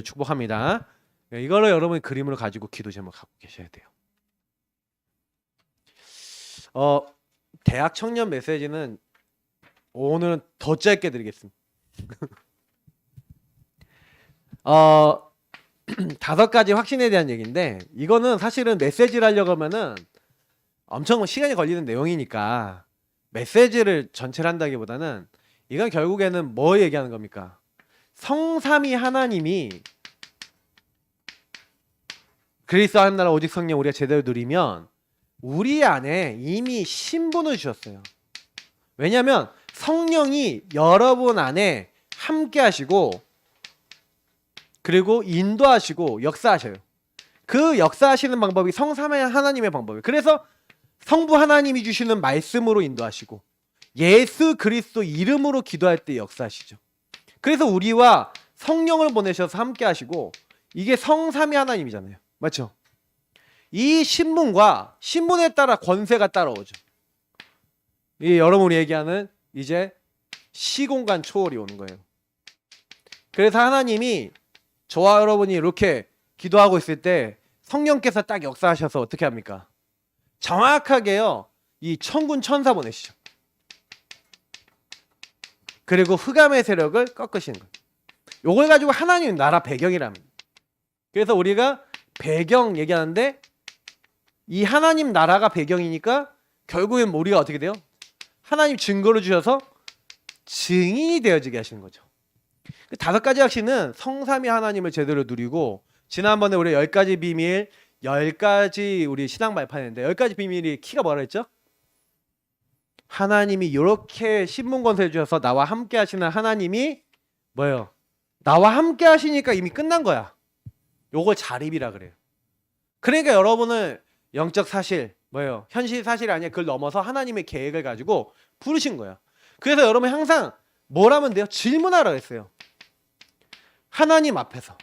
축복합니다. 이거를 여러분이 그림으로 가지고 기도 제목 갖고 계셔야 돼요. 대학 청년 메시지는 오늘은 더 짧게 드리겠습니다. 5가지 확신에 대한 얘기인데, 이거는 사실은 메시지를 하려고 하면은 엄청 시간이 걸리는 내용이니까 메시지를 전체를 한다기보다는 이건 결국에는 뭐 얘기하는 겁니까? 성삼위 하나님이 그리스도 한 나라 오직 성령 우리가 제대로 누리면 우리 안에 이미 신분을 주셨어요. 왜냐하면 성령이 여러분 안에 함께 하시고 그리고 인도하시고 역사하셔요. 그 역사하시는 방법이 성삼위 하나님의 방법이에요. 그래서 성부 하나님이 주시는 말씀으로 인도하시고 예수 그리스도 이름으로 기도할 때 역사하시죠. 그래서 우리와 성령을 보내셔서 함께 하시고 이게 성삼위 하나님이잖아요. 맞죠? 이 신분과 신분에 따라 권세가 따라오죠. 이 여러분이 얘기하는 이제 시공간 초월이 오는 거예요. 그래서 하나님이 저와 여러분이 이렇게 기도하고 있을 때 성령께서 딱 역사하셔서 어떻게 합니까? 정확하게요, 이 천군 천사 보내시죠. 그리고 흑암의 세력을 꺾으시는 거예요. 요걸 가지고 하나님 나라 배경이랍니다. 그래서 우리가 배경 얘기하는데 이 하나님 나라가 배경이니까 결국엔 우리가 어떻게 돼요? 하나님 증거를 주셔서 증인이 되어지게 하시는 거죠. 5가지 확신은 성삼위 하나님을 제대로 누리고, 지난번에 우리 10가지 비밀 10가지 우리 신앙 발판했는데 10가지 비밀이 키가 뭐라 했죠? 하나님이 이렇게 신분 권세를 주셔서 나와 함께 하시는 하나님이 뭐예요? 나와 함께 하시니까 이미 끝난 거야. 요걸 자립이라 그래요. 그러니까 여러분을 영적 사실 뭐예요? 현실 사실이 아니야. 그걸 넘어서 하나님의 계획을 가지고 부르신 거야. 그래서 여러분 항상 뭘 하면 돼요? 질문하라 했어요. 하나님 앞에서.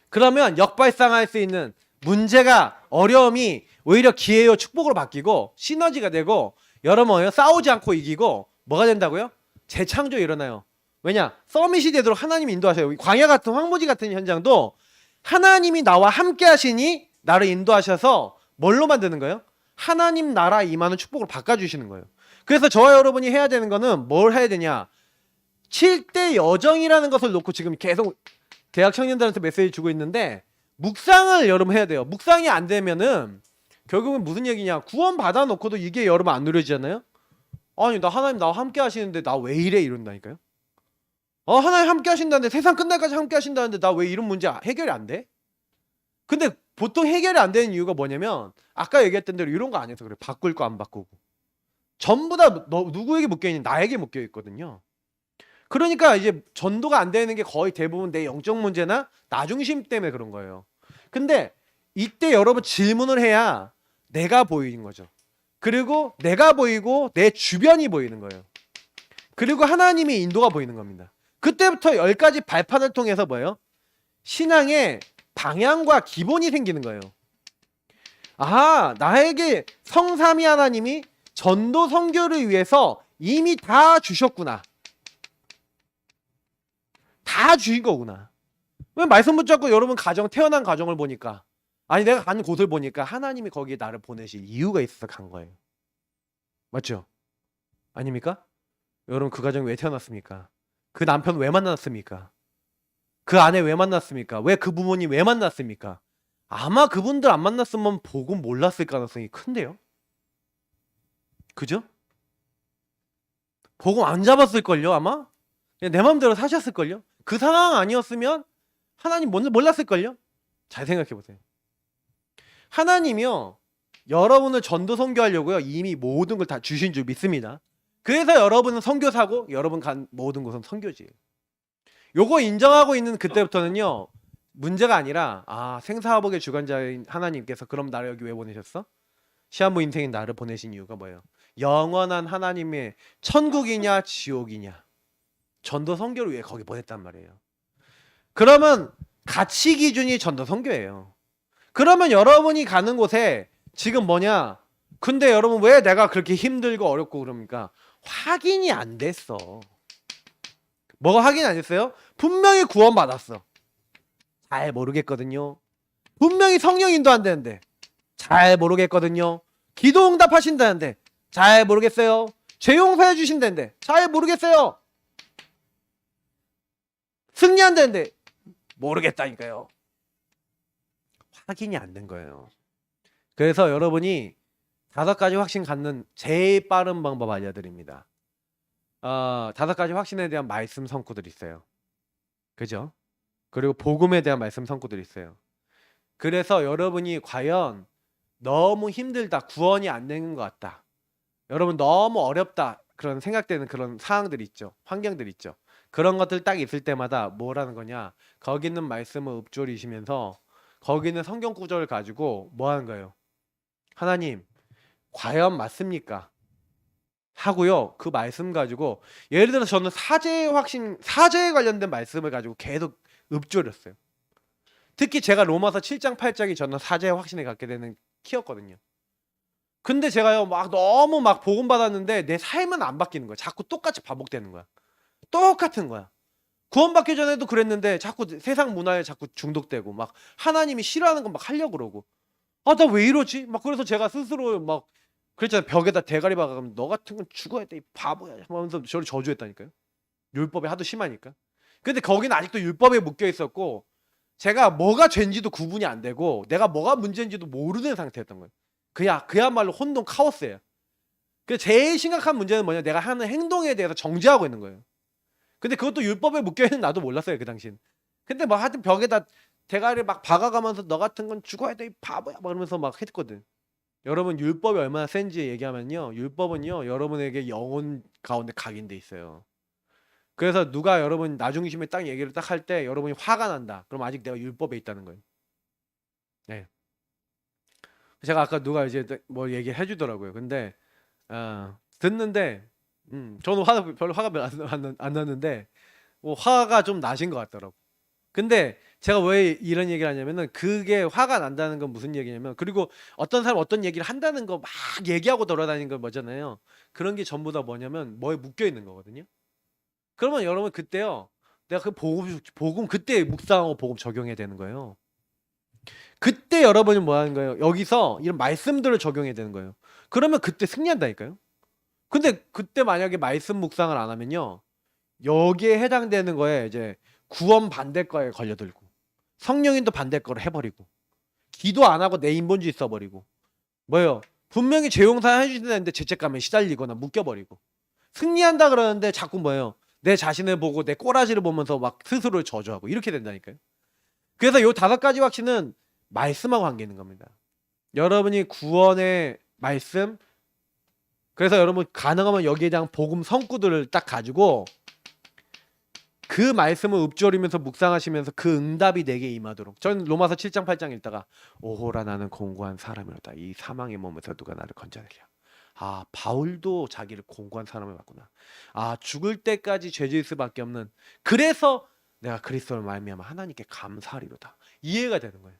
그러면 역발상할 수 있는 문제가, 어려움이 오히려 기회요 축복으로 바뀌고 시너지가 되고, 여러분 싸우지 않고 이기고 뭐가 된다고요? 재창조 일어나요. 왜냐? 서밋이 되도록 하나님이 인도하셔요. 광야 같은 황무지 같은 현장도 하나님이 나와 함께 하시니 나를 인도하셔서 뭘로 만드는 거예요? 하나님 나라 임하는 축복으로 바꿔주시는 거예요. 그래서 저와 여러분이 해야 되는 거는 뭘 해야 되냐? 7대 여정이라는 것을 놓고 지금 계속 대학 청년들한테 메시지 주고 있는데, 묵상을 여러분 해야 돼요. 묵상이 안 되면은 결국은 무슨 얘기냐? 구원 받아놓고도 이게 여러분 안 누려지잖아요? 아니 나 하나님 나와 함께 하시는데 나 왜 이래? 이런다니까요. 하나님 함께 하신다는데, 세상 끝날까지 함께 하신다는데 나 왜 이런 문제 해결이 안 돼? 근데 보통 해결이 안 되는 이유가 뭐냐면 아까 얘기했던 대로 이런 거 안 해서 그래. 바꿀 거 안 바꾸고 전부 다 누구에게 묶여있는, 나에게 묶여있거든요. 그러니까 이제 전도가 안 되는 게 거의 대부분 내 영적 문제나 나 중심 때문에 그런 거예요. 근데 이때 여러분 질문을 해야 내가 보이는 거죠. 그리고 내가 보이고 내 주변이 보이는 거예요. 그리고 하나님의 인도가 보이는 겁니다. 그때부터 10가지 발판을 통해서 뭐예요? 신앙의 방향과 기본이 생기는 거예요. 아, 나에게 성삼위 하나님이 전도 선교를 위해서 이미 다 주셨구나. 다 주신 거구나. 왜 말씀 붙잡고 여러분 가정, 태어난 가정을 보니까, 아니 내가 가는 곳을 보니까 하나님이 거기에 나를 보내실 이유가 있어서 간 거예요. 맞죠? 아닙니까? 여러분 그 가정에 왜 태어났습니까? 그 남편 왜 만났습니까? 그 아내 왜 만났습니까? 왜 그 부모님 왜 만났습니까? 아마 그분들 안 만났으면 복음 몰랐을 가능성이 큰데요? 그죠? 복음 안 잡았을걸요 아마? 그냥 내 마음대로 사셨을걸요? 그 상황 아니었으면 하나님 몰랐을걸요? 잘 생각해보세요. 하나님이요 여러분을 전도 선교하려고요 이미 모든 걸 다 주신 줄 믿습니다. 그래서 여러분은 선교사고 여러분 간 모든 곳은 선교지예요. 요거 인정하고 있는 그때부터는요 문제가 아니라, 생사화복의 주관자인 하나님께서 그럼 나를 여기 왜 보내셨어? 시한부 인생인 나를 보내신 이유가 뭐예요? 영원한 하나님의 천국이냐 지옥이냐, 전도 선교를 위해 거기 보냈단 말이에요. 그러면 가치 기준이 전도 선교예요. 그러면 여러분이 가는 곳에 지금 뭐냐? 근데 여러분 왜 내가 그렇게 힘들고 어렵고 그럽니까? 확인이 안 됐어. 뭐가 확인 안 됐어요? 분명히 구원받았어. 잘 모르겠거든요. 분명히 성령 인도한다는데 잘 모르겠거든요. 기도 응답하신다는데 잘 모르겠어요. 죄 용서해 주신다는데 잘 모르겠어요. 승리한다는데 모르겠다니까요. 확인이 안 된 거예요. 그래서 여러분이 5가지 확신 갖는 제일 빠른 방법 알려드립니다. 5가지 확신에 대한 말씀 성구들이 있어요. 그죠? 그리고 복음에 대한 말씀 성구들이 있어요. 그래서 여러분이 과연 너무 힘들다, 구원이 안 되는 것 같다, 여러분 너무 어렵다 그런 생각되는 그런 상황들이 있죠. 환경들이 있죠. 그런 것들 딱 있을 때마다 뭐라는 거냐, 거기 있는 말씀을 읊조리시면서 거기 있는 성경 구절을 가지고 뭐 하는 거예요? 하나님 과연 맞습니까? 하고요. 그 말씀 가지고 예를 들어서 저는 사제에 관련된 말씀을 가지고 계속 읊조렸어요. 특히 제가 로마서 7장 8장이 저는 사제의 확신을 갖게 되는 키였거든요. 근데 제가요 막 너무 막 복음 받았는데 내 삶은 안 바뀌는 거야. 자꾸 똑같이 반복되는 거야. 똑같은 거야. 구원받기 전에도 그랬는데 자꾸 세상 문화에 자꾸 중독되고 막 하나님이 싫어하는 건 막 하려고 그러고, 아 나 왜 이러지? 막 그래서 제가 스스로 막 그랬잖아요. 벽에다 대가리 박아가면 너 같은 건 죽어야 돼 이 바보야 하면서 저를 저주했다니까요. 율법이 하도 심하니까. 근데 거기는 아직도 율법에 묶여 있었고 제가 뭐가 죄인지도 구분이 안 되고 내가 뭐가 문제인지도 모르는 상태였던 거예요. 그야말로 혼돈 카오스예요. 그 제일 심각한 문제는 뭐냐, 내가 하는 행동에 대해서 정죄하고 있는 거예요. 근데 그것도 율법에 묶여 있는 나도 몰랐어요 그 당시엔. 근데 뭐 하여튼 벽에다 대가리를 막 박아가면서 너 같은 건 죽어야 돼 이 바보야 막 이러면서 막 했거든. 여러분 율법이 얼마나 센지 얘기하면요, 율법은요 여러분에게 영혼 가운데 각인돼 있어요. 그래서 누가 여러분 나중심에 딱 얘기를 딱 할 때 여러분이 화가 난다, 그럼 아직 내가 율법에 있다는 거예요. 네. 제가 아까 누가 이제 뭐 얘기해 주더라고요. 근데 듣는데 저는 별로 화가 안 났는데 뭐 화가 좀 나신 것 같더라고. 근데 제가 왜 이런 얘기를 하냐면은 그게 화가 난다는 건 무슨 얘기냐면, 그리고 어떤 사람 어떤 얘기를 한다는 거 막 얘기하고 돌아다니는 거 뭐잖아요. 그런 게 전부 다 뭐냐면 뭐에 묶여 있는 거거든요. 그러면 여러분 그때요, 내가 그 복음 그때 묵상하고 복음 적용해야 되는 거예요. 그때 여러분이 뭐 하는 거예요? 여기서 이런 말씀들을 적용해야 되는 거예요. 그러면 그때 승리한다니까요. 근데 그때 만약에 말씀 묵상을 안 하면요, 여기에 해당되는 거에 이제 구원 반대거에 걸려들고 성령인도 반대거를 해버리고 기도 안 하고 내 인본주의 써버리고 뭐예요? 분명히 죄 용서해 주시는데 죄책감에 시달리거나 묶여버리고, 승리한다 그러는데 자꾸 뭐예요? 내 자신을 보고 내 꼬라지를 보면서 막 스스로를 저주하고 이렇게 된다니까요. 그래서 요 5가지 확신은 말씀하고 관계 있는 겁니다. 여러분이 구원의 말씀, 그래서 여러분 가능하면 여기에 대한 복음 성구들을 딱 가지고 그 말씀을 읊조리면서 묵상하시면서 그 응답이 내게 임하도록. 저는 로마서 7장 8장 읽다가 오호라 나는 공고한 사람이로다. 이 사망의 몸에서 누가 나를 건져내랴. 아 바울도 자기를 공고한 사람을 봤구나. 아 죽을 때까지 죄질 수밖에 없는, 그래서 내가 그리스도를 말미암아 하나님께 감사하리로다. 이해가 되는 거예요.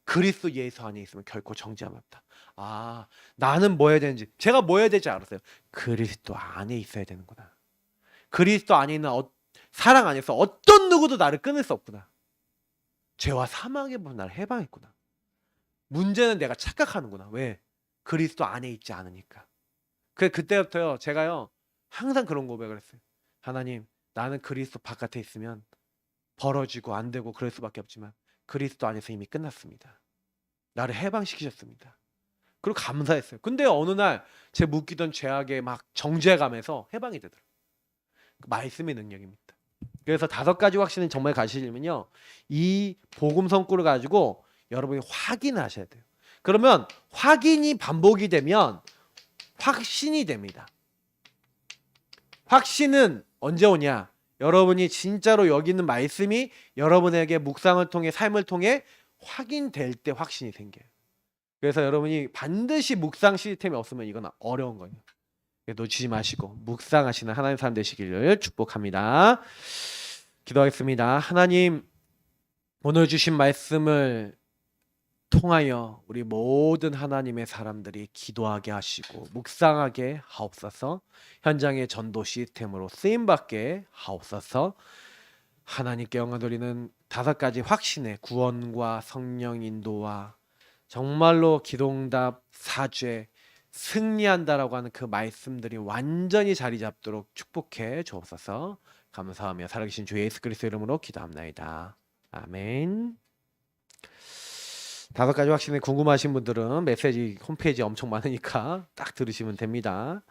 그리스도 예수 안에 있으면 결코 정죄함 없다. 아 나는 뭐 해야 되는지, 제가 뭐 해야 될지 알았어요. 그리스도 안에 있어야 되는구나. 그리스도 안에 있는 사랑 안에서 어떤 누구도 나를 끊을 수 없구나. 죄와 사망의 법은 나를 해방했구나. 문제는 내가 착각하는구나. 왜? 그리스도 안에 있지 않으니까. 그때부터요 제가요 항상 그런 고백을 했어요. 하나님 나는 그리스도 바깥에 있으면 벌어지고 안 되고 그럴 수밖에 없지만 그리스도 안에서 이미 끝났습니다. 나를 해방시키셨습니다. 그리고 감사했어요. 근데 어느 날 제 묶이던 죄악에 막 정죄감에서 해방이 되더라고요. 그 말씀의 능력입니다. 그래서 5가지 확신을 정말 가시려면요, 이 복음 성구를 가지고 여러분이 확인하셔야 돼요. 그러면 확인이 반복이 되면 확신이 됩니다. 확신은 언제 오냐? 여러분이 진짜로 여기 있는 말씀이 여러분에게 묵상을 통해 삶을 통해 확인될 때 확신이 생겨요. 그래서 여러분이 반드시 묵상 시스템이 없으면 이건 어려운 거예요. 놓치지 마시고 묵상하시는 하나님 사람 되시기를 축복합니다. 기도하겠습니다. 하나님, 오늘 주신 말씀을 통하여 우리 모든 하나님의 사람들이 기도하게 하시고 묵상하게 하옵소서. 현장의 전도 시스템으로 쓰임받게 하옵소서. 하나님께 영광 돌리는 5가지 확신의 구원과 성령 인도와 정말로 기도응답 사죄 승리한다라고 하는 그 말씀들이 완전히 자리 잡도록 축복해 주옵소서. 감사하며 살아계신 주 예수 그리스도 이름으로 기도합나이다. 아멘. 5가지 확신에 궁금하신 분들은 메시지 홈페이지 엄청 많으니까 딱 들으시면 됩니다.